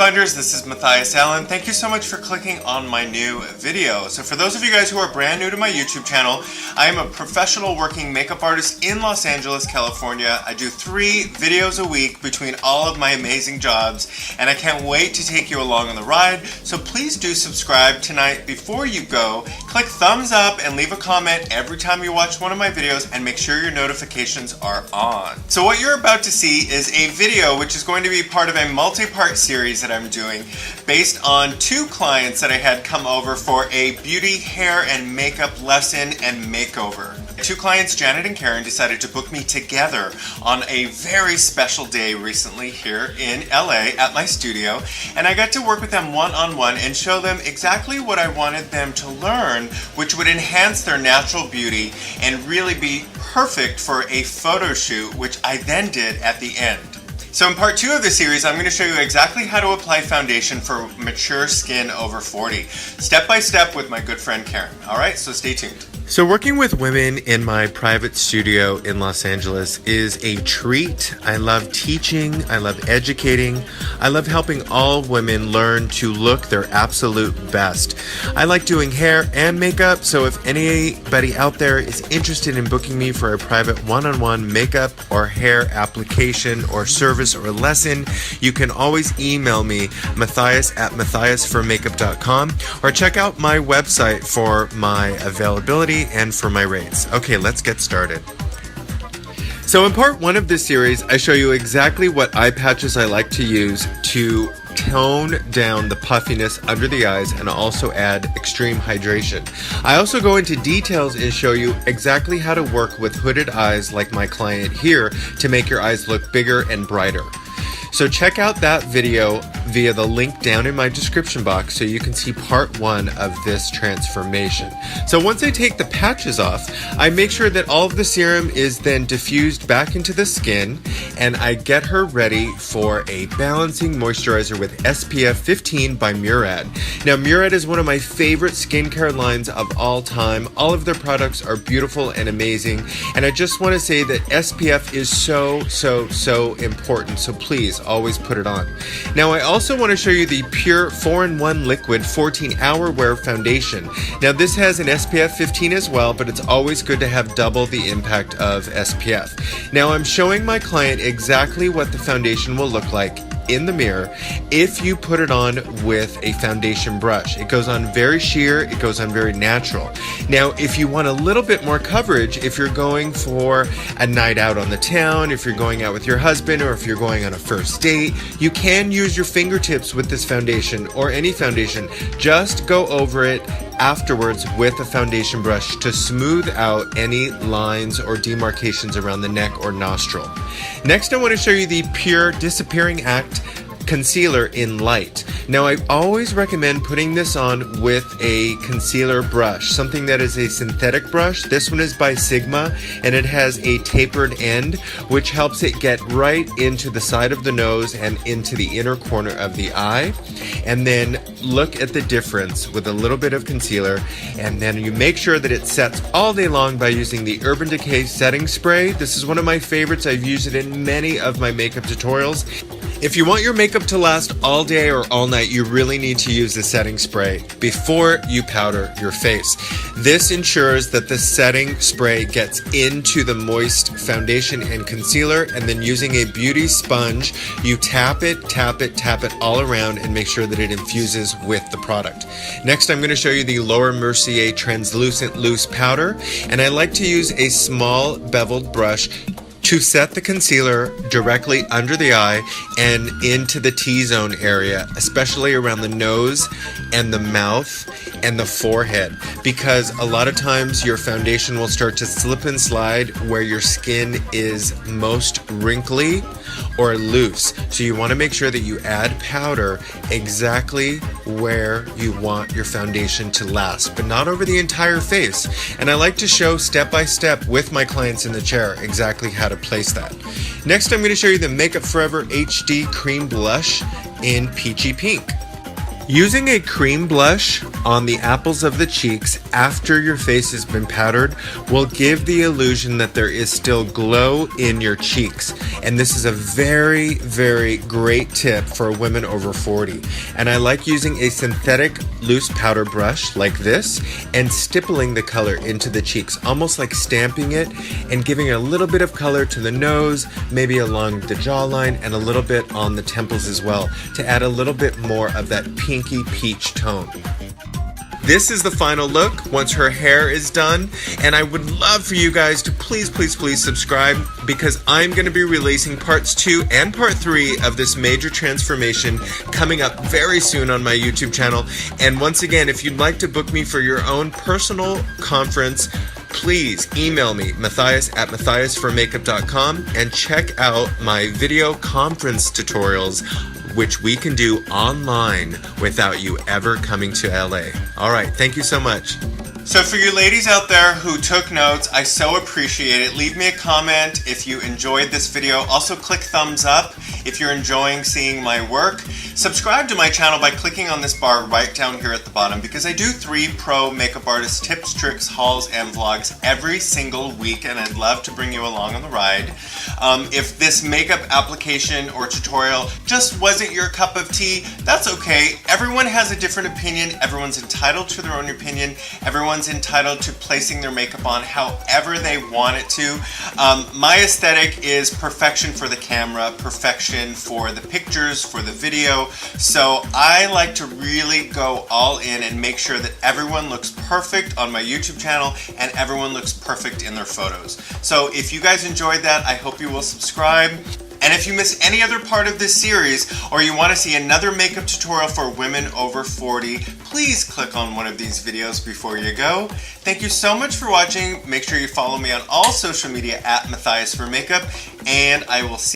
Funders, this is Matthias Allen. Thank you so much for clicking on my new video. So for those of you guys who are brand new to my YouTube channel, I am a professional working makeup artist in Los Angeles, California. I do 3 videos a week between all of my amazing jobs, and I can't wait to take you along on the ride. So please do subscribe tonight. Before you go, click thumbs up and leave a comment every time you watch one of my videos, and make sure your notifications are on. So what you're about to see is a video which is going to be part of a multi-part series that I'm doing based on 2 clients that I had come over for a beauty, hair, and makeup lesson and makeover. 2 clients, Janet and Karen, decided to book me together on a very special day recently here in LA at my studio, and I got to work with them one-on-one and show them exactly what I wanted them to learn, which would enhance their natural beauty and really be perfect for a photo shoot, which I then did at the end. So in part 2 of the series, I'm going to show you exactly how to apply foundation for mature skin over 40, step by step with my good friend Karen. Alright, so stay tuned. So working with women in my private studio in Los Angeles is a treat. I love teaching, I love educating, I love helping all women learn to look their absolute best. I like doing hair and makeup, so if anybody out there is interested in booking me for a private one-on-one makeup or hair application or service or lesson, you can always email me, mathias4makeup.com, or check out my website for my availability and for my rates. Okay, let's get started. So in part 1 of this series, I show you exactly what eye patches I like to use to tone down the puffiness under the eyes and also add extreme hydration. I also go into details and show you exactly how to work with hooded eyes like my client here to make your eyes look bigger and brighter. So check out that video via the link down in my description box so you can see part 1 of this transformation. So once I take the patches off, I make sure that all of the serum is then diffused back into the skin, and I get her ready for a balancing moisturizer with SPF 15 by Murad. Now Murad is one of my favorite skincare lines of all time. All of their products are beautiful and amazing, and I just want to say that SPF is so important, so please always put it on. Now I also want to show you the Pure 4-in-1 Liquid 14-Hour Wear Foundation. Now this has an SPF 15 as well, but it's always good to have double the impact of SPF. Now I'm showing my client exactly what the foundation will look like in the mirror if you put it on with a foundation brush. It goes on very sheer, it goes on very natural. Now if you want a little bit more coverage, if you're going for a night out on the town, if you're going out with your husband, or if you're going on a first date, you can use your fingertips with this foundation or any foundation. Just go over it afterwards with a foundation brush to smooth out any lines or demarcations around the neck or nostril. Next, I want to show you the Pure Disappearing Act Concealer in Light. Now I always recommend putting this on with a concealer brush, something that is a synthetic brush. This one is by Sigma, and it has a tapered end which helps it get right into the side of the nose and into the inner corner of the eye. And then look at the difference with a little bit of concealer, and then you make sure that it sets all day long by using the Urban Decay setting spray. This is one of my favorites. I've used it in many of my makeup tutorials. If you want your makeup to last all day or all night, you really need to use the setting spray before you powder your face. This ensures that the setting spray gets into the moist foundation and concealer, and then using a beauty sponge, you tap it all around and make sure that it infuses with the product. Next, I'm going to show you the Laura Mercier Translucent Loose Powder, and I like to use a small beveled brush to set the concealer directly under the eye and into the T-zone area, especially around the nose and the mouth and the forehead, because a lot of times your foundation will start to slip and slide where your skin is most wrinkly or loose. So you want to make sure that you add powder exactly where you want your foundation to last, but not over the entire face. And I like to show step by step with my clients in the chair exactly how to place that. Next, I'm going to show you the Makeup Forever HD Cream Blush in Peachy Pink. Using a cream blush on the apples of the cheeks after your face has been powdered will give the illusion that there is still glow in your cheeks. And this is a very, very great tip for women over 40. And I like using a synthetic loose powder brush like this and stippling the color into the cheeks, almost like stamping it and giving a little bit of color to the nose, maybe along the jawline and a little bit on the temples as well, to add a little bit more of that pinky peach tone. This is the final look once her hair is done, and I would love for you guys to please subscribe, because I'm going to be releasing parts 2 and part 3 of this major transformation coming up very soon on my YouTube channel. And once again, if you'd like to book me for your own personal conference, please email me, mathias@mathias4makeup.com, and check out my video conference tutorials, which we can do online without you ever coming to LA. All right, thank you so much. So for you ladies out there who took notes, I so appreciate it. Leave me a comment if you enjoyed this video. Also click thumbs up if you're enjoying seeing my work. Subscribe to my channel by clicking on this bar right down here at the bottom, because I do 3 pro makeup artist tips, tricks, hauls, and vlogs every single week, and I'd love to bring you along on the ride. If this makeup application or tutorial just wasn't your cup of tea, that's okay. Everyone has a different opinion. Everyone's entitled to their own opinion. Everyone's entitled to placing their makeup on however they want it to. My aesthetic is perfection for the camera, perfection for the pictures, for the video. So I like to really go all in and make sure that everyone looks perfect on my YouTube channel and everyone looks perfect in their photos. So if you guys enjoyed that, I hope you will subscribe. And if you miss any other part of this series, or you want to see another makeup tutorial for women over 40, please click on one of these videos before you go. Thank you so much for watching. Make sure you follow me on all social media at mathias4makeup, and I will see